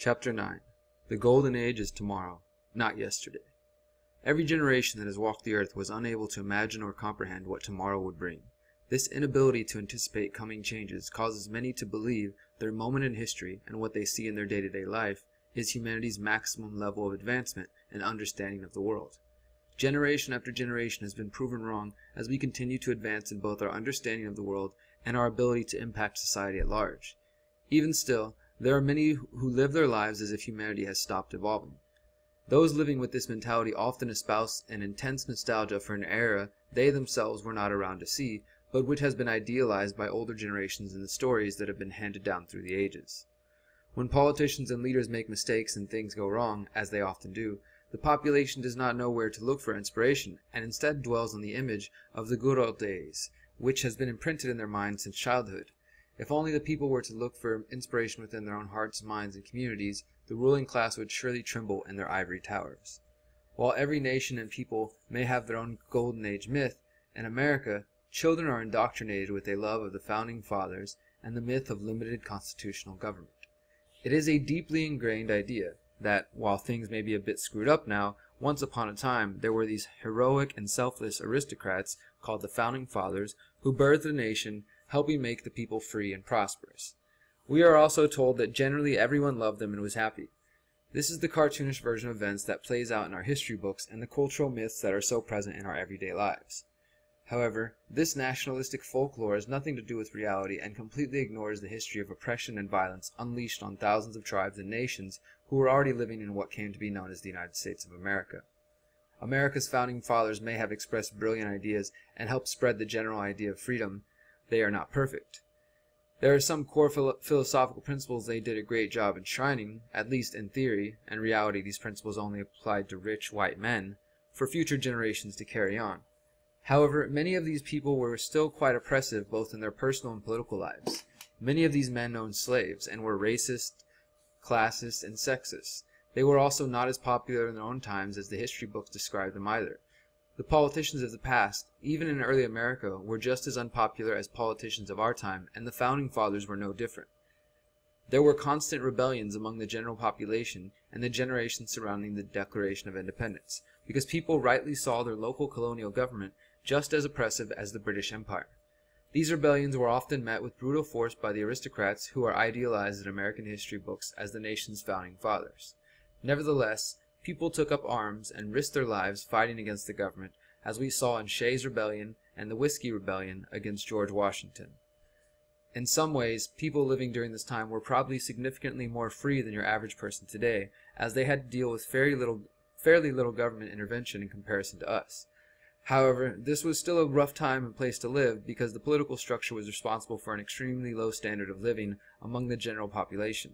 Chapter 9. The Golden Age is tomorrow, not yesterday. Every generation that has walked the earth was unable to imagine or comprehend what tomorrow would bring. This inability to anticipate coming changes causes many to believe their moment in history and what they see in their day-to-day life is humanity's maximum level of advancement and understanding of the world. Generation after generation has been proven wrong as we continue to advance in both our understanding of the world and our ability to impact society at large. Even still, there are many who live their lives as if humanity has stopped evolving. Those living with this mentality often espouse an intense nostalgia for an era they themselves were not around to see, but which has been idealized by older generations in the stories that have been handed down through the ages. When politicians and leaders make mistakes and things go wrong, as they often do, the population does not know where to look for inspiration, and instead dwells on the image of the good old days, which has been imprinted in their minds since childhood. If only the people were to look for inspiration within their own hearts, minds, and communities, the ruling class would surely tremble in their ivory towers. While every nation and people may have their own golden age myth, in America, children are indoctrinated with a love of the founding fathers and the myth of limited constitutional government. It is a deeply ingrained idea that, while things may be a bit screwed up now, once upon a time there were these heroic and selfless aristocrats called the founding fathers who birthed the nation, helping make the people free and prosperous. We are also told that generally everyone loved them and was happy. This is the cartoonish version of events that plays out in our history books and the cultural myths that are so present in our everyday lives. However, this nationalistic folklore has nothing to do with reality and completely ignores the history of oppression and violence unleashed on thousands of tribes and nations who were already living in what came to be known as the United States of America. America's founding fathers may have expressed brilliant ideas and helped spread the general idea of freedom. They are not perfect. There are some core philosophical principles they did a great job enshrining, at least in theory, and reality these principles only applied to rich white men, for future generations to carry on. However, many of these people were still quite oppressive both in their personal and political lives. Many of these men owned slaves and were racist, classist, and sexist. They were also not as popular in their own times as the history books described them either. The politicians of the past, even in early America, were just as unpopular as politicians of our time, and the founding fathers were no different. There were constant rebellions among the general population and the generations surrounding the Declaration of Independence, because people rightly saw their local colonial government just as oppressive as the British Empire. These rebellions were often met with brutal force by the aristocrats who are idealized in American history books as the nation's founding fathers. Nevertheless, people took up arms and risked their lives fighting against the government, as we saw in Shays' Rebellion and the Whiskey Rebellion against George Washington. In some ways, people living during this time were probably significantly more free than your average person today, as they had to deal with fairly little government intervention in comparison to us. However, this was still a rough time and place to live because the political structure was responsible for an extremely low standard of living among the general population.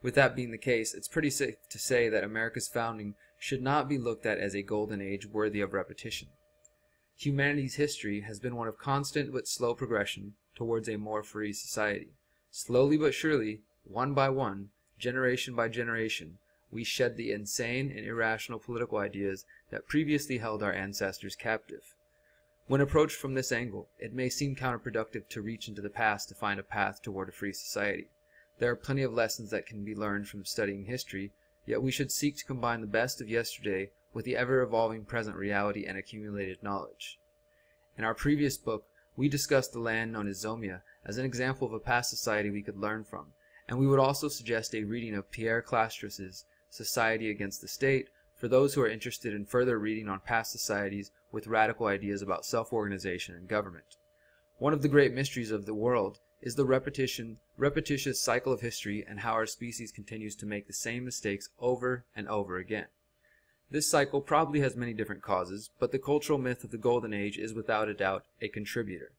With that being the case, it's pretty safe to say that America's founding should not be looked at as a golden age worthy of repetition. Humanity's history has been one of constant but slow progression towards a more free society. Slowly but surely, one by one, generation by generation, we shed the insane and irrational political ideas that previously held our ancestors captive. When approached from this angle, it may seem counterproductive to reach into the past to find a path toward a free society. There are plenty of lessons that can be learned from studying history, yet we should seek to combine the best of yesterday with the ever-evolving present reality and accumulated knowledge. In our previous book, we discussed the land known as Zomia as an example of a past society we could learn from, and we would also suggest a reading of Pierre Clastrus's Society Against the State for those who are interested in further reading on past societies with radical ideas about self-organization and government. One of the great mysteries of the world is the repetitious cycle of history and how our species continues to make the same mistakes over and over again. This cycle probably has many different causes, but the cultural myth of the Golden Age is without a doubt a contributor.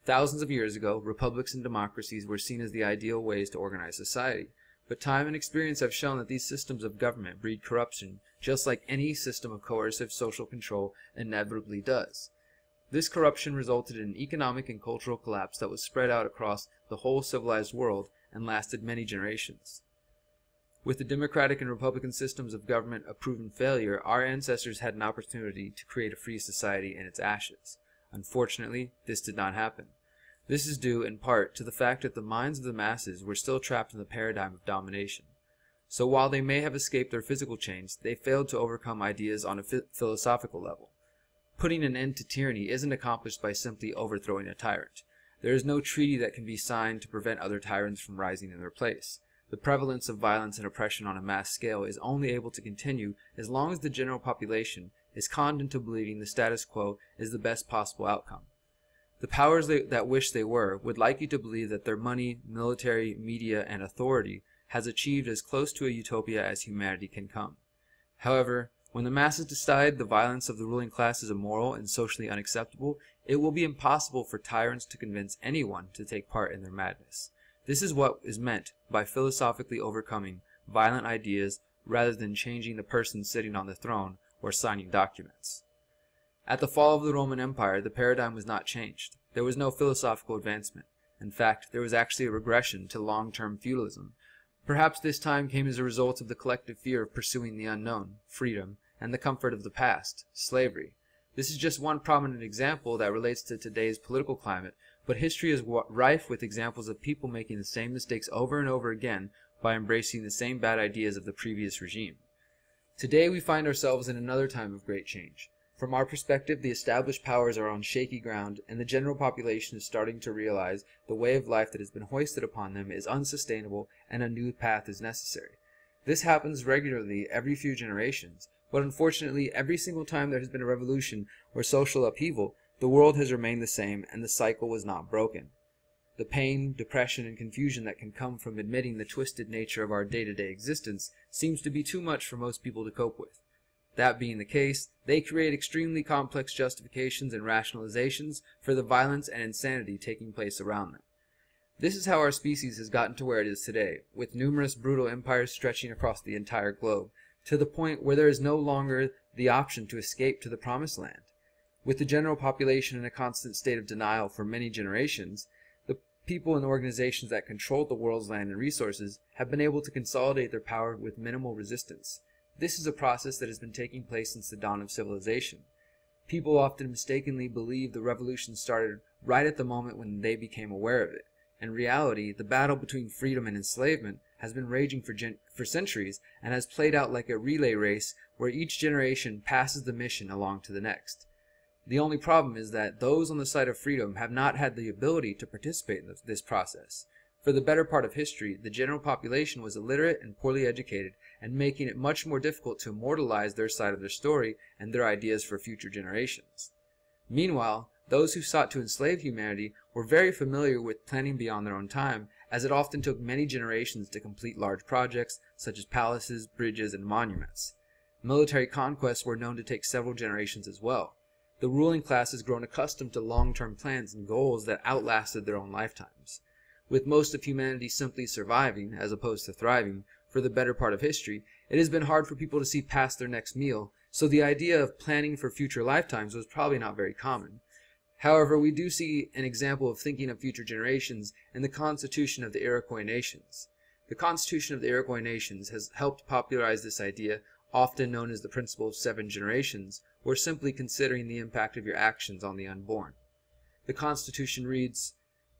Thousands of years ago, republics and democracies were seen as the ideal ways to organize society, but time and experience have shown that these systems of government breed corruption, just like any system of coercive social control inevitably does. This corruption resulted in an economic and cultural collapse that was spread out across the whole civilized world and lasted many generations. With the democratic and republican systems of government a proven failure, our ancestors had an opportunity to create a free society in its ashes. Unfortunately, this did not happen. This is due, in part, to the fact that the minds of the masses were still trapped in the paradigm of domination. So while they may have escaped their physical chains, they failed to overcome ideas on a philosophical level. Putting an end to tyranny isn't accomplished by simply overthrowing a tyrant. There is no treaty that can be signed to prevent other tyrants from rising in their place. The prevalence of violence and oppression on a mass scale is only able to continue as long as the general population is conned into believing the status quo is the best possible outcome. The powers that wish they were would like you to believe that their money, military, media, and authority has achieved as close to a utopia as humanity can come. However, when the masses decide the violence of the ruling class is immoral and socially unacceptable, it will be impossible for tyrants to convince anyone to take part in their madness. This is what is meant by philosophically overcoming violent ideas rather than changing the person sitting on the throne or signing documents. At the fall of the Roman Empire, the paradigm was not changed. There was no philosophical advancement. In fact, there was actually a regression to long-term feudalism. Perhaps this time came as a result of the collective fear of pursuing the unknown, freedom, and the comfort of the past, slavery. This is just one prominent example that relates to today's political climate, but history is rife with examples of people making the same mistakes over and over again by embracing the same bad ideas of the previous regime. Today we find ourselves in another time of great change. From our perspective, the established powers are on shaky ground, and the general population is starting to realize the way of life that has been hoisted upon them is unsustainable and a new path is necessary. This happens regularly every few generations, but unfortunately every single time there has been a revolution or social upheaval, the world has remained the same and the cycle was not broken. The pain, depression, and confusion that can come from admitting the twisted nature of our day-to-day existence seems to be too much for most people to cope with. That being the case, they create extremely complex justifications and rationalizations for the violence and insanity taking place around them. This is how our species has gotten to where it is today, with numerous brutal empires stretching across the entire globe, to the point where there is no longer the option to escape to the promised land. With the general population in a constant state of denial for many generations, the people and organizations that control the world's land and resources have been able to consolidate their power with minimal resistance. This is a process that has been taking place since the dawn of civilization. People often mistakenly believe the revolution started right at the moment when they became aware of it. In reality, the battle between freedom and enslavement has been raging for centuries and has played out like a relay race where each generation passes the mission along to the next. The only problem is that those on the side of freedom have not had the ability to participate in this process. For the better part of history, the general population was illiterate and poorly educated, and making it much more difficult to immortalize their side of their story and their ideas for future generations. Meanwhile, those who sought to enslave humanity were very familiar with planning beyond their own time, as it often took many generations to complete large projects such as palaces, bridges, and monuments. Military conquests were known to take several generations as well. The ruling class has grown accustomed to long-term plans and goals that outlasted their own lifetimes. With most of humanity simply surviving, as opposed to thriving, for the better part of history, it has been hard for people to see past their next meal, so the idea of planning for future lifetimes was probably not very common. However, we do see an example of thinking of future generations in the Constitution of the Iroquois Nations. The Constitution of the Iroquois Nations has helped popularize this idea, often known as the principle of 7 generations, or simply considering the impact of your actions on the unborn. The Constitution reads,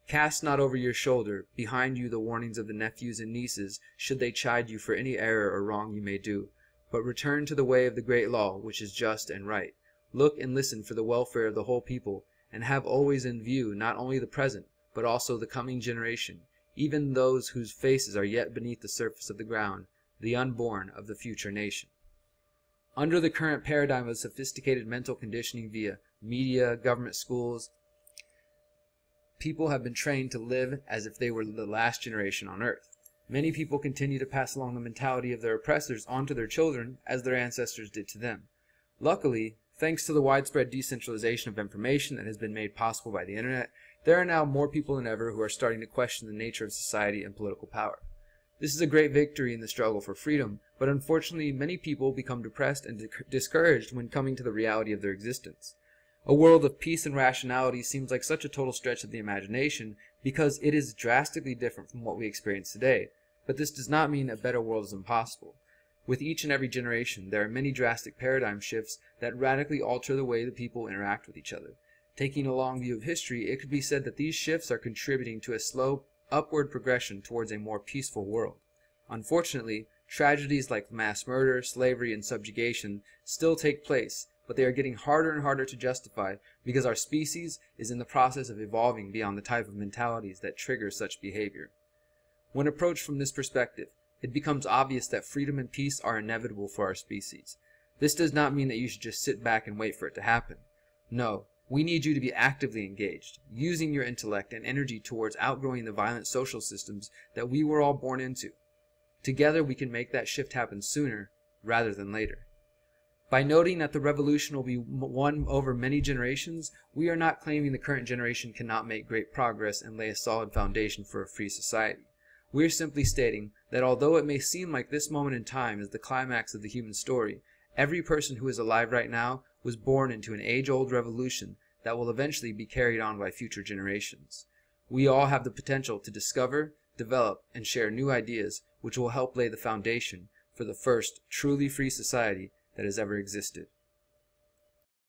"Cast not over your shoulder behind you the warnings of the nephews and nieces, should they chide you for any error or wrong you may do, but return to the way of the great law, which is just and right. Look and listen for the welfare of the whole people, and have always in view not only the present, but also the coming generation, even those whose faces are yet beneath the surface of the ground, the unborn of the future nation." Under the current paradigm of sophisticated mental conditioning via media, government schools, people have been trained to live as if they were the last generation on Earth. Many people continue to pass along the mentality of their oppressors onto their children as their ancestors did to them. Luckily, thanks to the widespread decentralization of information that has been made possible by the internet, there are now more people than ever who are starting to question the nature of society and political power. This is a great victory in the struggle for freedom, but unfortunately many people become depressed and discouraged when coming to the reality of their existence. A world of peace and rationality seems like such a total stretch of the imagination because it is drastically different from what we experience today, but this does not mean a better world is impossible. With each and every generation, there are many drastic paradigm shifts that radically alter the way the people interact with each other. Taking a long view of history, it could be said that these shifts are contributing to a slow, upward progression towards a more peaceful world. Unfortunately, Tragedies like mass murder, slavery, and subjugation still take place, but they are getting harder and harder to justify because our species is in the process of evolving beyond the type of mentalities that trigger such behavior. When approached from this perspective, it becomes obvious that freedom and peace are inevitable for our species. This does not mean that you should just sit back and wait for it to happen. No, we need you to be actively engaged, using your intellect and energy towards outgrowing the violent social systems that we were all born into. Together we can make that shift happen sooner rather than later. By noting that the revolution will be won over many generations, we are not claiming the current generation cannot make great progress and lay a solid foundation for a free society. We are simply stating that although it may seem like this moment in time is the climax of the human story, every person who is alive right now was born into an age-old revolution that will eventually be carried on by future generations. We all have the potential to discover, develop, and share new ideas which will help lay the foundation for the first truly free society that has ever existed.